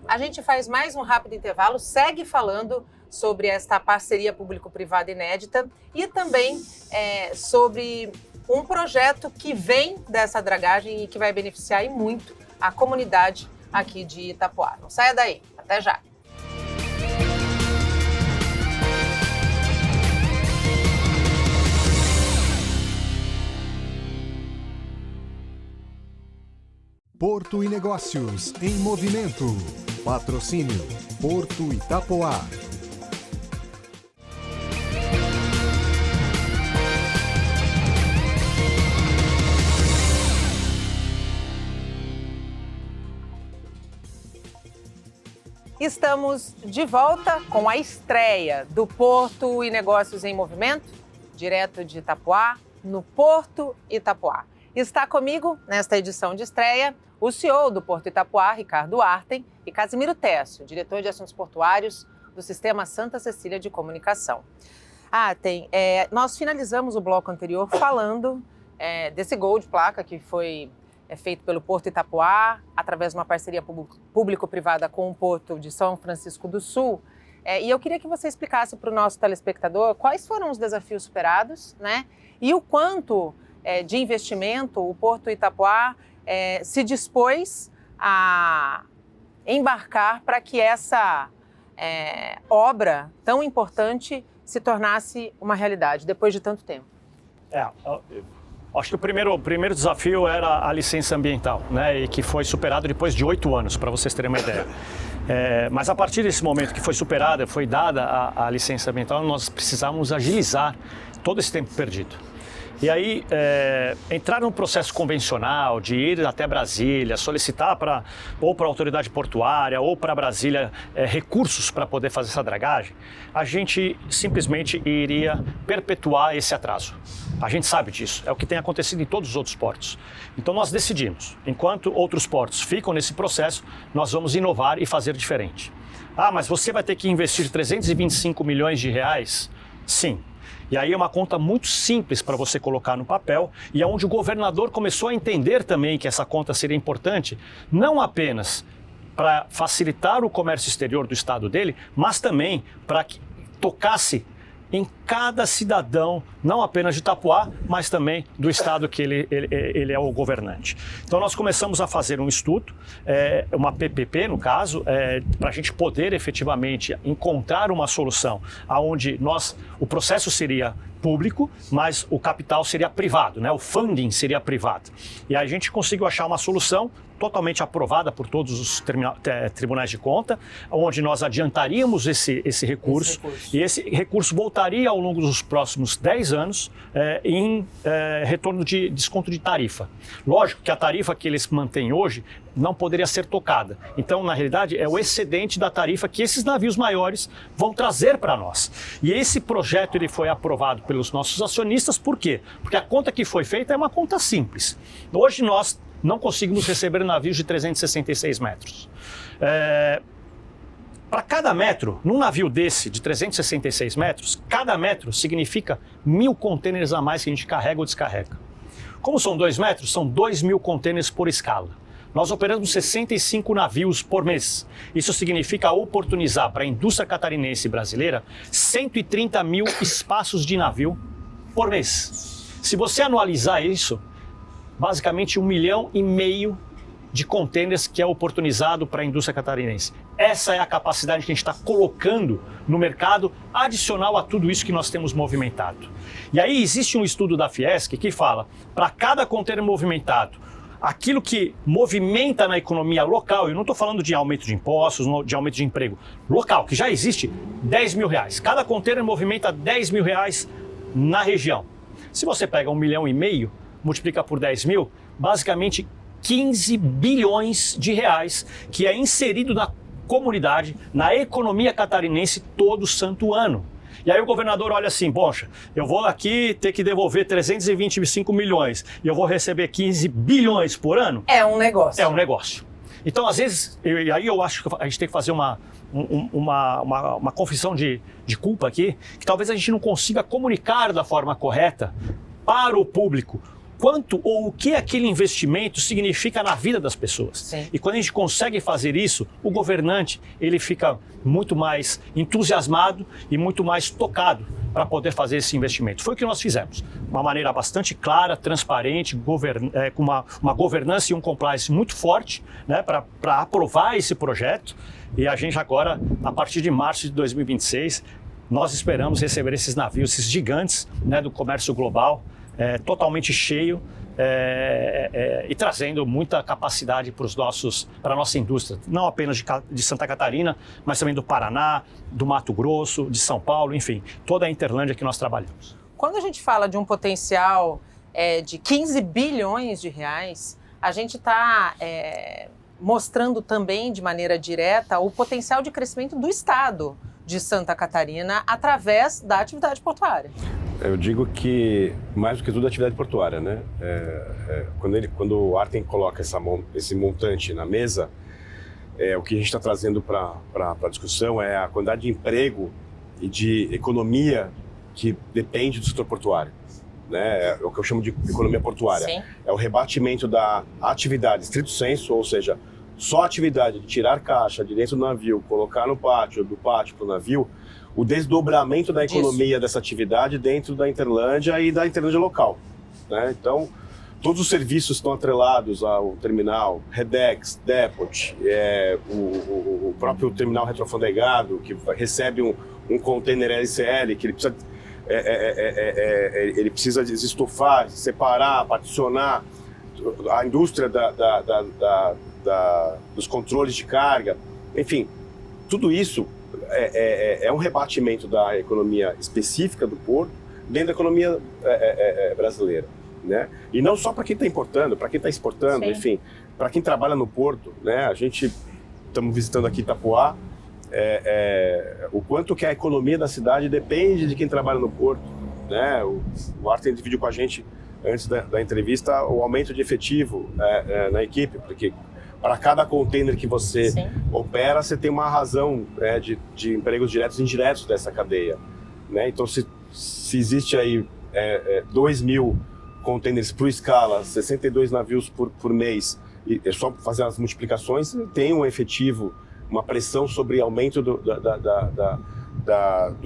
A gente faz mais um rápido intervalo, segue falando sobre esta parceria público-privada inédita e também sobre um projeto que vem dessa dragagem e que vai beneficiar e muito a comunidade aqui de Itapoá. Não saia daí, até já! Porto e Negócios em Movimento. Patrocínio Porto Itapoá. Estamos de volta com a estreia do Porto e Negócios em Movimento, direto de Itapoá, no Porto Itapoá. Está comigo, nesta edição de estreia, o CEO do Porto Itapoá, Ricardo Artem, e Casimiro Técio, diretor de Assuntos Portuários do Sistema Santa Cecília de Comunicação. Artem, nós finalizamos o bloco anterior falando desse gol de placa que foi feito pelo Porto Itapoá, através de uma parceria público-privada com o Porto de São Francisco do Sul. E eu queria que você explicasse para o nosso telespectador quais foram os desafios superados, né? E o quanto de investimento o Porto Itapoá se dispôs a embarcar para que essa obra tão importante se tornasse uma realidade depois de tanto tempo. Acho que o primeiro desafio era a licença ambiental, né, e que foi superado depois de 8 anos, para vocês terem uma ideia. Mas a partir desse momento que foi superada, foi dada a licença ambiental, nós precisávamos agilizar todo esse tempo perdido. E aí, entrar num processo convencional de ir até Brasília, solicitar ou para a autoridade portuária ou para Brasília recursos para poder fazer essa dragagem, a gente simplesmente iria perpetuar esse atraso. A gente sabe disso, é o que tem acontecido em todos os outros portos. Então nós decidimos, enquanto outros portos ficam nesse processo, nós vamos inovar e fazer diferente. Mas você vai ter que investir 325 milhões de reais? Sim. E aí é uma conta muito simples para você colocar no papel e é onde o governador começou a entender também que essa conta seria importante, não apenas para facilitar o comércio exterior do estado dele, mas também para que tocasse em cada cidadão, não apenas de Itapoá, mas também do estado que ele é o governante. Então nós começamos a fazer um estudo, uma PPP no caso, para a gente poder efetivamente encontrar uma solução onde o processo seria público, mas o capital seria privado, né? O funding seria privado. E aí a gente conseguiu achar uma solução totalmente aprovada por todos os tribunais de conta, onde nós adiantaríamos esse recurso, e esse recurso voltaria ao longo dos próximos 10 anos em retorno de desconto de tarifa. Lógico que a tarifa que eles mantêm hoje não poderia ser tocada. Então, na realidade, é o excedente da tarifa que esses navios maiores vão trazer para nós. E esse projeto ele foi aprovado pelos nossos acionistas, por quê? Porque a conta que foi feita é uma conta simples. Hoje nós não conseguimos receber navios de 366 metros. Para cada metro, num navio desse de 366 metros, cada metro significa 1.000 contêineres a mais que a gente carrega ou descarrega. Como são 2 metros, são 2.000 contêineres por escala. Nós operamos 65 navios por mês. Isso significa oportunizar para a indústria catarinense e brasileira 130 mil espaços de navio por mês. Se você anualizar isso, basicamente 1,5 milhão de contêineres que é oportunizado para a indústria catarinense. Essa é a capacidade que a gente está colocando no mercado, adicional a tudo isso que nós temos movimentado. E aí existe um estudo da Fiesc que fala, para cada contêiner movimentado, aquilo que movimenta na economia local, eu não estou falando de aumento de impostos, de aumento de emprego, local, que já existe, 10 mil reais. Cada contêiner movimenta 10 mil reais na região. Se você pega 1,5 milhão, multiplica por 10 mil, basicamente 15 bilhões de reais que é inserido na comunidade, na economia catarinense todo santo ano. E aí o governador olha assim, poxa, eu vou aqui ter que devolver 325 milhões e eu vou receber 15 bilhões por ano? É um negócio. É um negócio. Então, às vezes, aí eu acho que a gente tem que fazer uma confissão de culpa aqui, que talvez a gente não consiga comunicar da forma correta para o público quanto ou o que aquele investimento significa na vida das pessoas. Sim. E quando a gente consegue fazer isso, o governante ele fica muito mais entusiasmado e muito mais tocado para poder fazer esse investimento. Foi o que nós fizemos. Uma maneira bastante clara, transparente, com uma governança e um compliance muito forte, né, para aprovar esse projeto. E a gente agora, a partir de março de 2026, nós esperamos receber esses navios, esses gigantes, né, do comércio global, totalmente cheio, e trazendo muita capacidade para a nossa indústria, não apenas de Santa Catarina, mas também do Paraná, do Mato Grosso, de São Paulo, enfim, toda a Interlândia que nós trabalhamos. Quando a gente fala de um potencial de 15 bilhões de reais, a gente está mostrando também de maneira direta o potencial de crescimento do estado de Santa Catarina através da atividade portuária. Eu digo que, mais do que tudo, a atividade portuária, né? Quando o Artem coloca esse montante na mesa, o que a gente está trazendo para a discussão é a quantidade de emprego e de economia que depende do setor portuário, né? É o que eu chamo de economia portuária. Sim. É o rebatimento da atividade stricto sensu, ou seja, só a atividade de tirar caixa de dentro do navio, colocar no pátio, do pátio para o navio, o desdobramento da economia dessa atividade dentro da Interlândia e da Interlândia local, né? Então, todos os serviços estão atrelados ao terminal, Redex, Depot, o próprio terminal retrofondegado, que recebe um container LCL, que ele precisa desestufar, separar, particionar, a indústria dos controles de carga, enfim, tudo isso é um rebatimento da economia específica do porto dentro da economia brasileira, né? E não só para quem está importando, para quem está exportando, Sim. enfim, para quem trabalha no porto, né? A gente estamos visitando aqui Itapoá, o quanto que a economia da cidade depende de quem trabalha no porto, né? O Artem dividiu com a gente antes da entrevista o aumento de efetivo na equipe, porque para cada container que você Sim. opera, você tem uma razão de empregos diretos e indiretos dessa cadeia, né? Então, se existe aí 2.000 containers por escala, 62 navios por mês, e é só fazer as multiplicações, tem um efetivo, uma pressão sobre aumento dos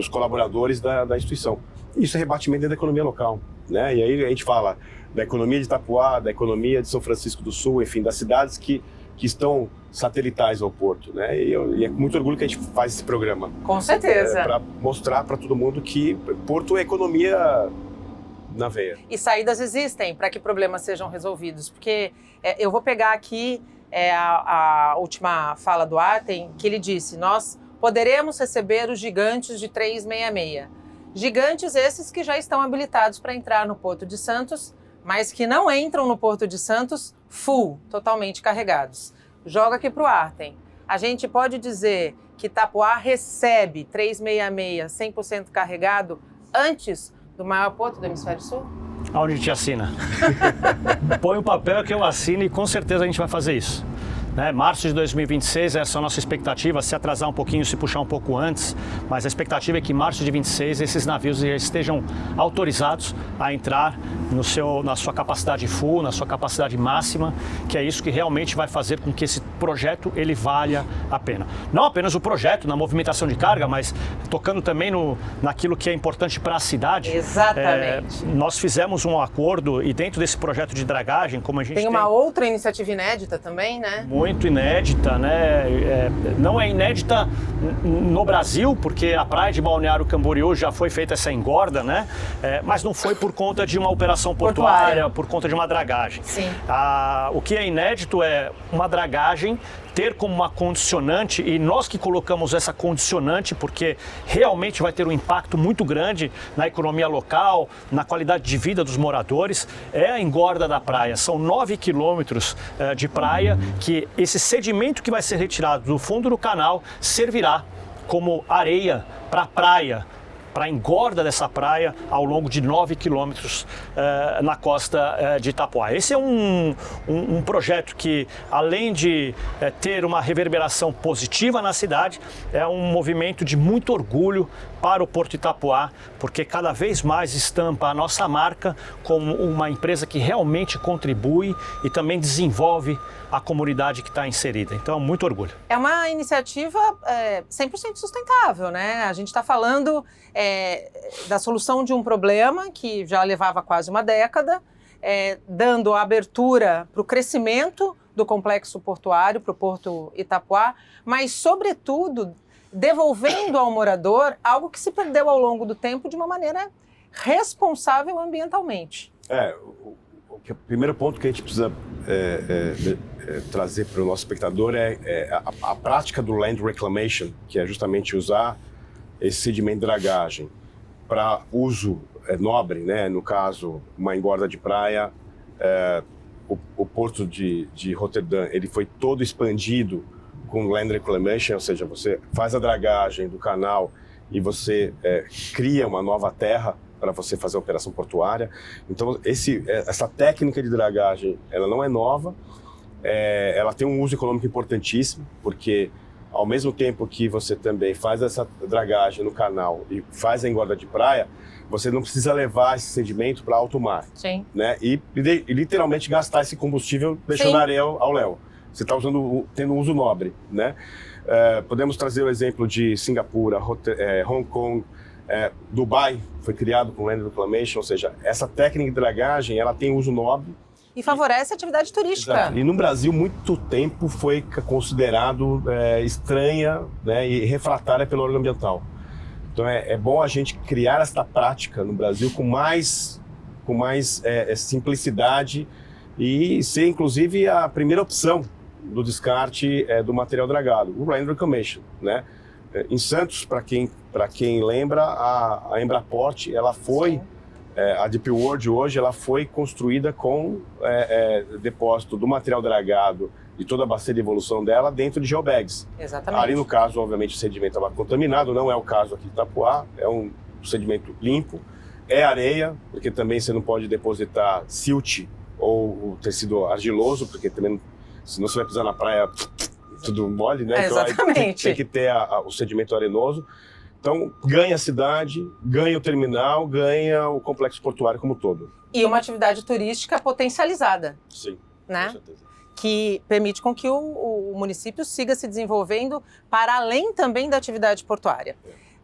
colaboradores da instituição. Isso é rebatimento dentro da economia local, né? E aí a gente fala da economia de Itapoá, da economia de São Francisco do Sul, enfim, das cidades que estão satelitais ao porto, né? E é com muito orgulho que a gente faz esse programa. Com certeza. Para mostrar para todo mundo que porto é economia na veia. E saídas existem para que problemas sejam resolvidos, porque eu vou pegar aqui a última fala do Artem, que ele disse: nós poderemos receber os gigantes de 366. Gigantes esses que já estão habilitados para entrar no Porto de Santos, mas que não entram no Porto de Santos full, totalmente carregados. Joga aqui para o Artem. A gente pode dizer que Itapoá recebe 366 100% carregado antes do maior porto do Hemisfério Sul? Aonde a gente assina? Põe o papel que eu assino e com certeza a gente vai fazer isso. Março de 2026, essa é a nossa expectativa, se atrasar um pouquinho, se puxar um pouco antes, mas a expectativa é que em março de 26 esses navios já estejam autorizados a entrar na sua capacidade full, na sua capacidade máxima, que é isso que realmente vai fazer com que esse projeto ele valha a pena. Não apenas o projeto, na movimentação de carga, mas tocando também naquilo que é importante para a cidade. Exatamente. Nós fizemos um acordo e dentro desse projeto de dragagem, como a gente tem uma outra iniciativa inédita também, né? Muito inédita, né? Não é inédita no Brasil, porque a praia de Balneário Camboriú já foi feita essa engorda, né? Mas não foi por conta de uma operação portuária, por conta de uma dragagem. Sim. O que é inédito é uma dragagem ter como uma condicionante, e nós que colocamos essa condicionante porque realmente vai ter um impacto muito grande na economia local, na qualidade de vida dos moradores, é a engorda da praia. São 9 quilômetros de praia que esse sedimento que vai ser retirado do fundo do canal servirá como areia para a praia, para a engorda dessa praia ao longo de 9 quilômetros na costa de Itapoá. Esse é um projeto que, além de ter uma reverberação positiva na cidade, é um movimento de muito orgulho para o Porto Itapoá, porque cada vez mais estampa a nossa marca como uma empresa que realmente contribui e também desenvolve a comunidade que está inserida. Então, muito orgulho. É uma iniciativa 100% sustentável, né? A gente está falando da solução de um problema que já levava quase uma década, dando abertura para o crescimento do complexo portuário, para o Porto Itapoá, mas, sobretudo, devolvendo ao morador algo que se perdeu ao longo do tempo de uma maneira responsável ambientalmente. O primeiro ponto que a gente precisa trazer para o nosso espectador é a prática do land reclamation, que é justamente usar esse sedimento de dragagem para uso nobre, né? No caso, uma engorda de praia. O porto de Rotterdam, ele foi todo expandido com land reclamation, ou seja, você faz a dragagem do canal e você cria uma nova terra para você fazer a operação portuária. Então, essa técnica de dragagem, ela não é nova, ela tem um uso econômico importantíssimo, porque ao mesmo tempo que você também faz essa dragagem no canal e faz a engorda de praia, você não precisa levar esse sedimento para alto mar. Sim. Né? E literalmente gastar esse combustível deixando a areia ao léu. Você está tendo um uso nobre. Né? Podemos trazer o exemplo de Singapura, Hong Kong, Dubai foi criado com land reclamation, ou seja, essa técnica de dragagem, ela tem uso nobre. E favorece a atividade turística. Exato. E no Brasil, muito tempo foi considerado estranha, né, e refratária pelo órgão ambiental. Então é bom a gente criar esta prática no Brasil com mais simplicidade e ser, inclusive, a primeira opção do descarte do material dragado, o land reclamation, né? Em Santos, para quem lembra, a Embraport, ela foi, a DP World hoje, ela foi construída com depósito do material dragado e toda a bacia de evolução dela dentro de geobags. Exatamente. Ali no caso, obviamente, o sedimento estava contaminado, não é o caso aqui de Itapuá, é um sedimento limpo, é areia, porque também você não pode depositar silt ou o tecido argiloso, porque também, senão você vai pisar na praia tudo mole, né? Então, exatamente. Tem que ter o sedimento arenoso. Então, ganha a cidade, ganha o terminal, ganha o complexo portuário como um todo. E uma atividade turística potencializada. Sim, né? com certeza. Que permite com que o município siga se desenvolvendo para além também da atividade portuária.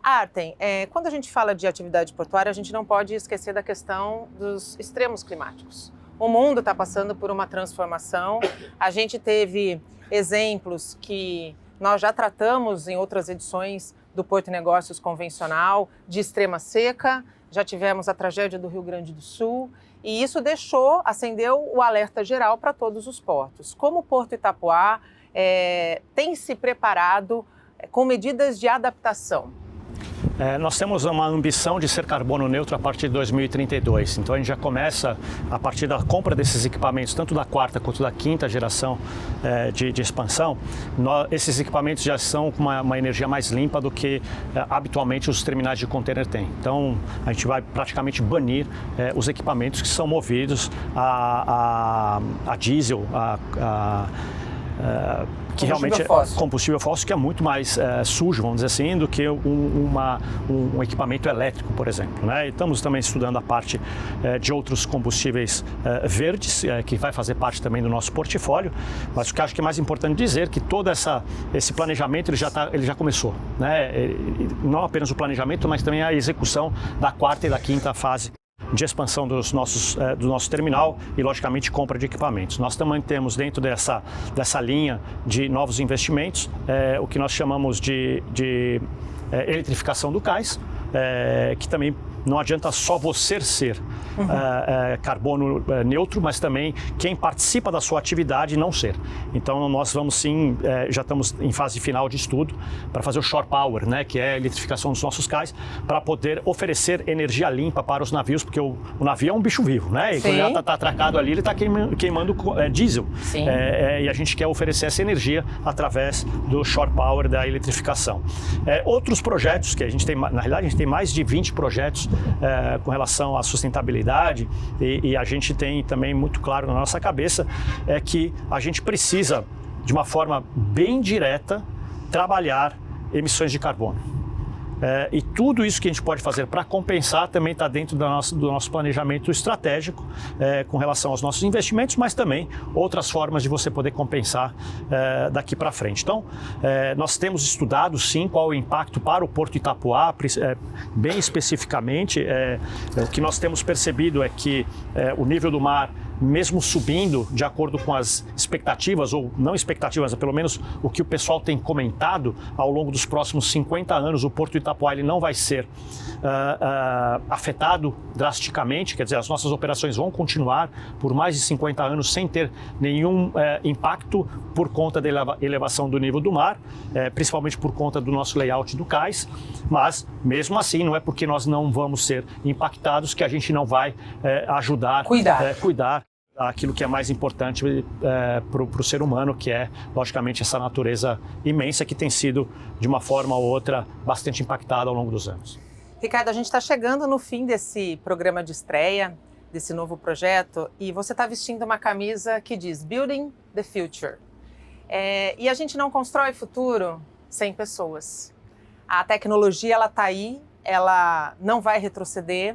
Artem, quando a gente fala de atividade portuária, a gente não pode esquecer da questão dos extremos climáticos. O mundo está passando por uma transformação. A gente teve exemplos que nós já tratamos em outras edições do Porto e Negócios convencional, de extrema seca, já tivemos a tragédia do Rio Grande do Sul, e isso acendeu o alerta geral para todos os portos. Como o Porto Itapuá tem se preparado com medidas de adaptação? Nós temos uma ambição de ser carbono neutro a partir de 2032. Então a gente já começa, a partir da compra desses equipamentos, tanto da quarta quanto da quinta geração de expansão, esses equipamentos já são com uma energia mais limpa do que habitualmente os terminais de container têm. Então a gente vai praticamente banir os equipamentos que são movidos a diesel, que realmente combustível fóssil, que é muito mais sujo, vamos dizer assim, do que um equipamento elétrico, por exemplo, né? E estamos também estudando a parte de outros combustíveis verdes, que vai fazer parte também do nosso portfólio, mas o que acho que é mais importante dizer é que todo esse planejamento ele já começou, né? Não apenas o planejamento, mas também a execução da quarta e da quinta fase de expansão do nosso terminal e, logicamente, compra de equipamentos. Nós também temos dentro dessa linha de novos investimentos o que nós chamamos de eletrificação do cais, que também não adianta só você ser carbono neutro, mas também quem participa da sua atividade não ser. Então nós vamos sim, já estamos em fase final de estudo para fazer o shore power, né, que é a eletrificação dos nossos cais, para poder oferecer energia limpa para os navios, porque o navio é um bicho vivo, né? E quando ele está atracado ali, ele está queimando diesel. E a gente quer oferecer essa energia através do shore power, da eletrificação. Outros projetos que a gente tem, na realidade a gente tem mais de 20 projetos com relação à sustentabilidade, e a gente tem também muito claro na nossa cabeça que a gente precisa, de uma forma bem direta, trabalhar emissões de carbono. E tudo isso que a gente pode fazer para compensar também está dentro do nosso planejamento estratégico com relação aos nossos investimentos, mas também outras formas de você poder compensar daqui para frente. Então, nós temos estudado sim qual é o impacto para o Porto Itapuá, bem especificamente. O que nós temos percebido é que o nível do mar mesmo subindo de acordo com as expectativas, ou não expectativas, pelo menos o que o pessoal tem comentado, ao longo dos próximos 50 anos, o Porto de Itapoá ele não vai ser afetado drasticamente, quer dizer, as nossas operações vão continuar por mais de 50 anos sem ter nenhum impacto por conta da elevação do nível do mar, principalmente por conta do nosso layout do cais, mas mesmo assim não é porque nós não vamos ser impactados que a gente não vai ajudar, cuidar aquilo que é mais importante para o ser humano, que é, logicamente, essa natureza imensa que tem sido, de uma forma ou outra, bastante impactada ao longo dos anos. Ricardo, a gente está chegando no fim desse programa de estreia, desse novo projeto, e você está vestindo uma camisa que diz Building the Future. E a gente não constrói futuro sem pessoas. A tecnologia ela está aí, ela não vai retroceder,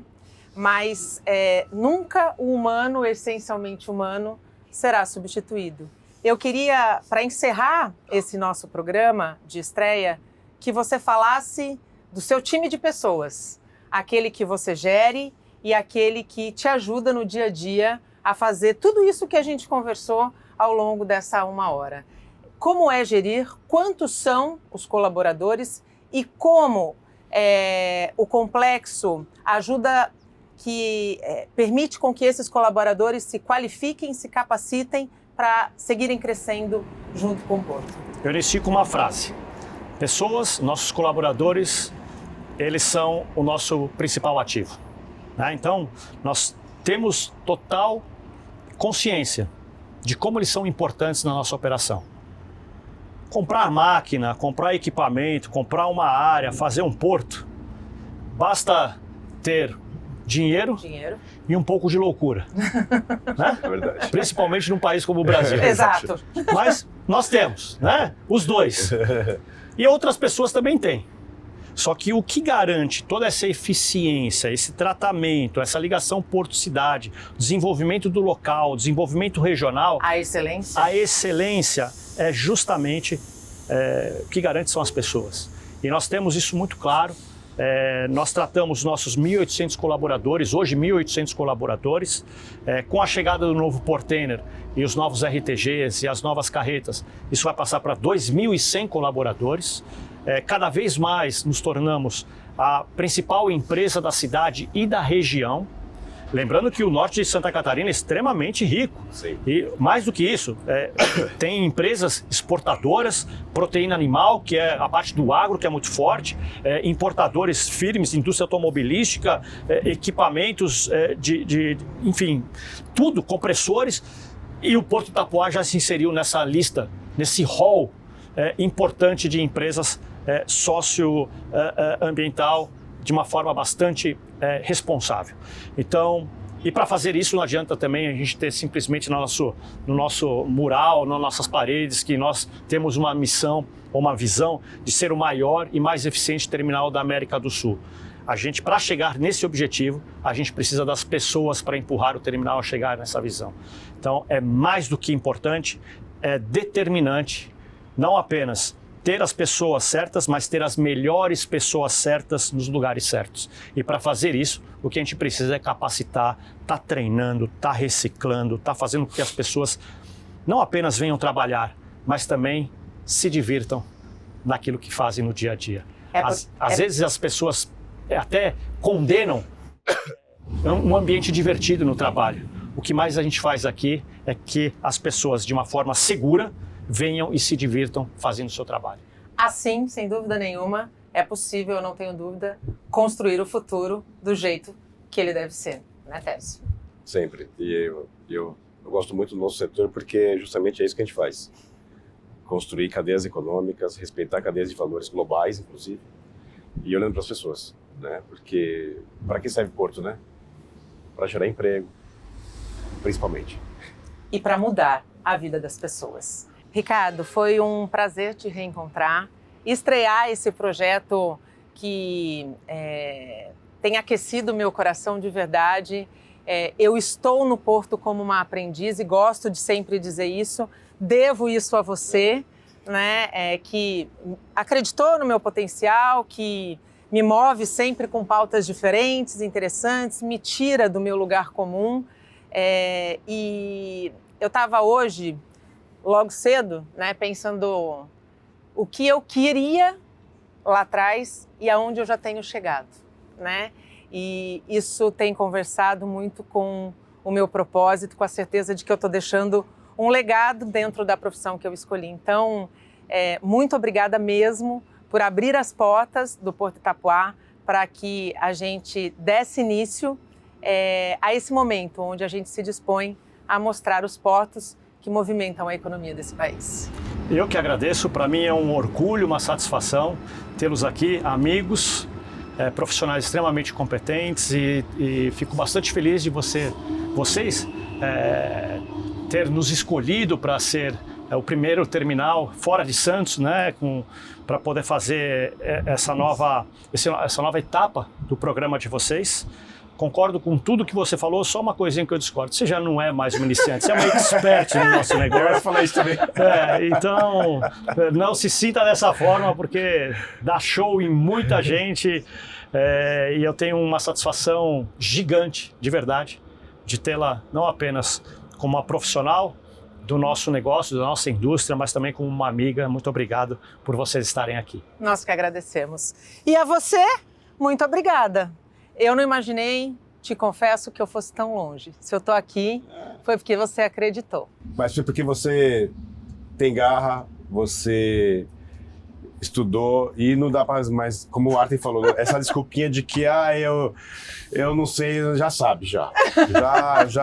mas nunca o humano, essencialmente humano, será substituído. Eu queria, para encerrar esse nosso programa de estreia, que você falasse do seu time de pessoas, aquele que você gere e aquele que te ajuda no dia a dia a fazer tudo isso que a gente conversou ao longo dessa 1 hora. Como é gerir, quantos são os colaboradores e como o complexo ajuda permite com que esses colaboradores se qualifiquem, se capacitem para seguirem crescendo junto com o Porto. Eu inicio com uma frase. Pessoas, nossos colaboradores, eles são o nosso principal ativo. Né? Então, nós temos total consciência de como eles são importantes na nossa operação. Comprar máquina, comprar equipamento, comprar uma área, fazer um porto, basta ter dinheiro e um pouco de loucura. Né? É verdade. Principalmente num país como o Brasil. Exato. Mas nós temos, né? Os dois. E outras pessoas também têm. Só que o que garante toda essa eficiência, esse tratamento, essa ligação porto-cidade, desenvolvimento do local, desenvolvimento regional... A excelência? A excelência é justamente o que garante são as pessoas. E nós temos isso muito claro. Nós tratamos nossos 1.800 colaboradores, hoje 1.800 colaboradores, com a chegada do novo Portainer e os novos RTGs e as novas carretas, isso vai passar para 2.100 colaboradores. Cada vez mais nos tornamos a principal empresa da cidade e da região. Lembrando que o norte de Santa Catarina é extremamente rico. Sim. E mais do que isso, tem empresas exportadoras, proteína animal, que é a parte do agro, que é muito forte, importadores firmes, indústria automobilística, equipamentos enfim, tudo, compressores. E o Porto de Itapoá já se inseriu nessa lista, nesse hall importante de empresas socioambiental, de uma forma bastante responsável. Então, e para fazer isso não adianta também a gente ter simplesmente no nosso mural, nas nossas paredes, que nós temos uma missão ou uma visão de ser o maior e mais eficiente terminal da América do Sul. A gente, para chegar nesse objetivo, a gente precisa das pessoas para empurrar o terminal a chegar nessa visão. Então, é mais do que importante, é determinante, não apenas ter as pessoas certas, mas ter as melhores pessoas certas nos lugares certos. E para fazer isso, o que a gente precisa é capacitar, tá treinando, tá reciclando, tá fazendo com que as pessoas não apenas venham trabalhar, mas também se divirtam naquilo que fazem no dia a dia. Às vezes as pessoas até condenam um ambiente divertido no trabalho. O que mais a gente faz aqui é que as pessoas, de uma forma segura, venham e se divirtam fazendo o seu trabalho. Assim, sem dúvida nenhuma, é possível, eu não tenho dúvida, construir o futuro do jeito que ele deve ser, né, Tércio? Sempre. E eu gosto muito do nosso setor porque justamente é isso que a gente faz. Construir cadeias econômicas, respeitar cadeias de valores globais, inclusive, e olhando para as pessoas, né? Porque para que serve Porto, né? Para gerar emprego, principalmente. E para mudar a vida das pessoas. Ricardo, foi um prazer te reencontrar, estrear esse projeto que tem aquecido o meu coração de verdade. Eu estou no Porto como uma aprendiz e gosto de sempre dizer isso. Devo isso a você, né? Que acreditou no meu potencial, que me move sempre com pautas diferentes, interessantes, me tira do meu lugar comum. E eu estava hoje, logo cedo, né, pensando o que eu queria lá atrás e aonde eu já tenho chegado, né? E isso tem conversado muito com o meu propósito, com a certeza de que eu estou deixando um legado dentro da profissão que eu escolhi. Então, muito obrigada mesmo por abrir as portas do Porto Itapoá para que a gente desse início a esse momento onde a gente se dispõe a mostrar os portos que movimentam a economia desse país. Eu que agradeço, para mim é um orgulho, uma satisfação tê-los aqui, amigos, profissionais extremamente competentes e fico bastante feliz de vocês ter nos escolhido para ser o primeiro terminal fora de Santos, né, para poder fazer essa nova etapa do programa de vocês. Concordo com tudo que você falou, só uma coisinha que eu discordo. Você já não é mais uma iniciante, você é uma expert no nosso negócio. Eu ia falar isso também. Então, não se sinta dessa forma, porque dá show em muita gente e eu tenho uma satisfação gigante, de verdade, de tê-la não apenas como uma profissional do nosso negócio, da nossa indústria, mas também como uma amiga. Muito obrigado por vocês estarem aqui. Nós que agradecemos. E a você, muito obrigada. Eu não imaginei, te confesso, que eu fosse tão longe. Se eu estou aqui, foi porque você acreditou. Mas foi porque você tem garra, você estudou e não dá para mais, como o Artem falou, essa desculpinha de que eu não sei, já sabe, já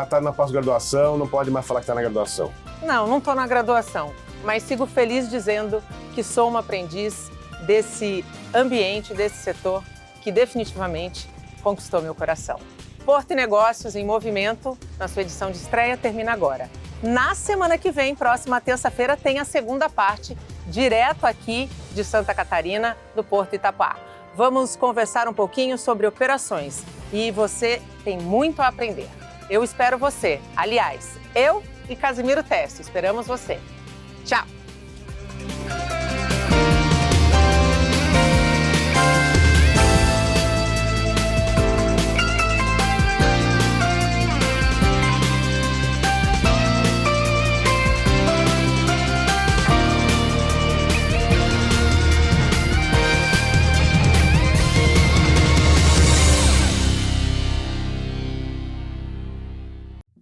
está na pós-graduação, não pode mais falar que está na graduação. Não estou na graduação, mas sigo feliz dizendo que sou uma aprendiz desse ambiente, desse setor, que definitivamente conquistou meu coração. Porto e Negócios em Movimento, na sua edição de estreia, termina agora. Na semana que vem, próxima terça-feira, tem a segunda parte, direto aqui de Santa Catarina, do Porto Itapoá. Vamos conversar um pouquinho sobre operações e você tem muito a aprender. Eu espero você. Aliás, eu e Casimiro Teste esperamos você. Tchau!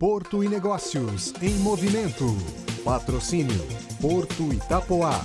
Porto e Negócios em Movimento. Patrocínio Porto Itapoá.